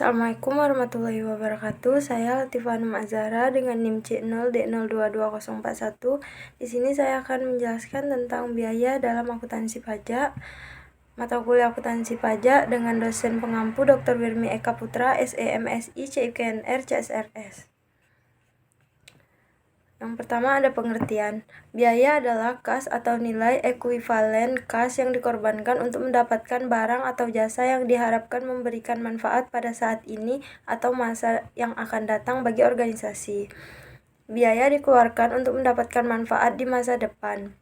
Assalamualaikum warahmatullahi wabarakatuh. Saya Latifah Anum Azhara dengan NIM C0D022041. Di sini saya akan menjelaskan tentang biaya dalam akuntansi pajak. Mata kuliah akuntansi pajak dengan dosen pengampu Dr. Wirmi Eka Putra, SEMSI, CIKNR, CSRS. Yang pertama ada pengertian. Biaya adalah kas atau nilai ekuivalen kas yang dikorbankan untuk mendapatkan barang atau jasa yang diharapkan memberikan manfaat pada saat ini atau masa yang akan datang bagi organisasi. Biaya dikeluarkan untuk mendapatkan manfaat di masa depan.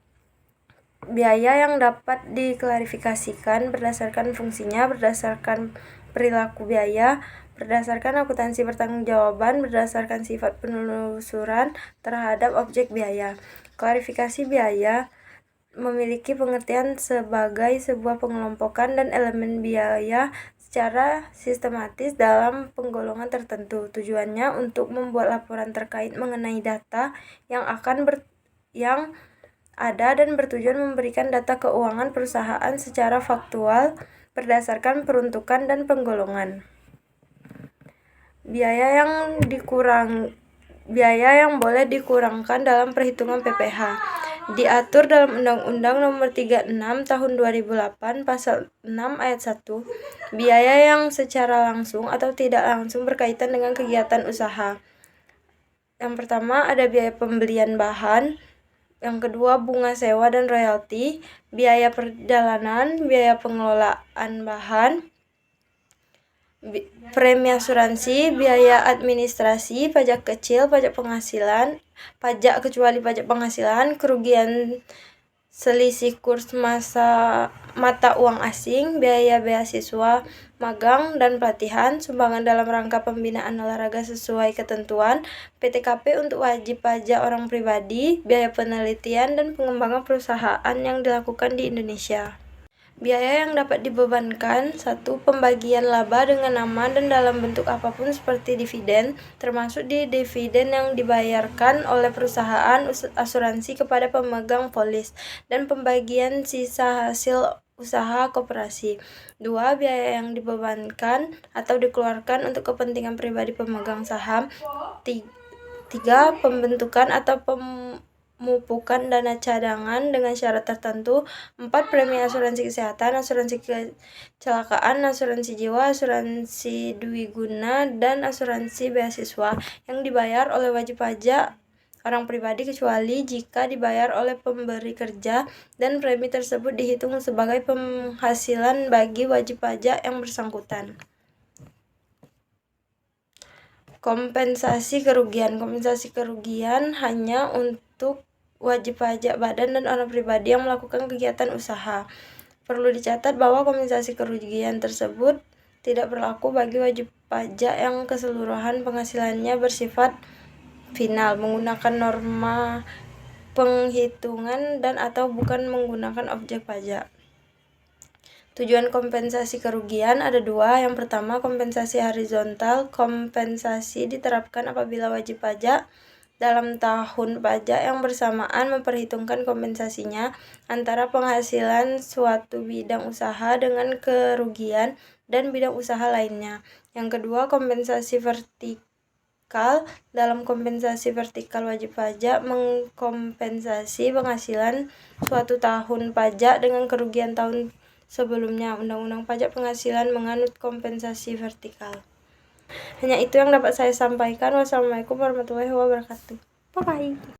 Biaya yang dapat diklarifikasikan berdasarkan fungsinya, berdasarkan perilaku biaya, berdasarkan akuntansi pertanggungjawaban, berdasarkan sifat penelusuran terhadap objek biaya. Klarifikasi biaya memiliki pengertian sebagai sebuah pengelompokan dan elemen biaya secara sistematis dalam penggolongan tertentu. Tujuannya untuk membuat laporan terkait mengenai data yang ada dan bertujuan memberikan data keuangan perusahaan secara faktual berdasarkan peruntukan dan penggolongan. Biaya yang boleh dikurangkan dalam perhitungan PPh diatur dalam Undang-Undang Nomor 36 Tahun 2008 Pasal 6 Ayat 1. Biaya yang secara langsung atau tidak langsung berkaitan dengan kegiatan usaha. Yang pertama ada biaya pembelian bahan, yang kedua bunga sewa dan royalti, biaya perjalanan, biaya pengelolaan bahan, premi asuransi, biaya administrasi, pajak kecil, pajak penghasilan, pajak kecuali pajak penghasilan, kerugian selisih kurs mata uang asing, biaya beasiswa, magang dan pelatihan, sumbangan dalam rangka pembinaan olahraga sesuai ketentuan, PTKP untuk wajib pajak orang pribadi, biaya penelitian dan pengembangan perusahaan yang dilakukan di Indonesia. Biaya yang dapat dibebankan: 1. Pembagian laba dengan aman dan dalam bentuk apapun seperti dividen, termasuk dividen yang dibayarkan oleh perusahaan asuransi kepada pemegang polis, dan pembagian sisa hasil usaha koperasi. 2. Biaya yang dibebankan atau dikeluarkan untuk kepentingan pribadi pemegang saham. 3. Pembentukan atau pemupukan dana cadangan dengan syarat tertentu. 4. Premi asuransi kesehatan, asuransi kecelakaan, asuransi jiwa, asuransi dwiguna, dan asuransi beasiswa yang dibayar oleh wajib pajak orang pribadi kecuali jika dibayar oleh pemberi kerja dan premi tersebut dihitung sebagai penghasilan bagi wajib pajak yang bersangkutan. Kompensasi kerugian. Kompensasi kerugian hanya untuk wajib pajak badan dan orang pribadi yang melakukan kegiatan usaha. Perlu dicatat bahwa kompensasi kerugian tersebut tidak berlaku bagi wajib pajak yang keseluruhan penghasilannya bersifat final, menggunakan norma penghitungan dan atau bukan menggunakan objek pajak. Tujuan kompensasi kerugian ada dua. Yang pertama, kompensasi horizontal. Kompensasi diterapkan apabila wajib pajak dalam tahun pajak yang bersamaan memperhitungkan kompensasinya antara penghasilan suatu bidang usaha dengan kerugian dan bidang usaha lainnya. Yang kedua, kompensasi vertikal. Dalam kompensasi vertikal, wajib pajak mengkompensasi penghasilan suatu tahun pajak dengan kerugian tahun sebelumnya. Undang-Undang Pajak Penghasilan menganut kompensasi vertikal. Hanya itu yang dapat saya sampaikan. Wassalamualaikum warahmatullahi wabarakatuh. Bye-bye.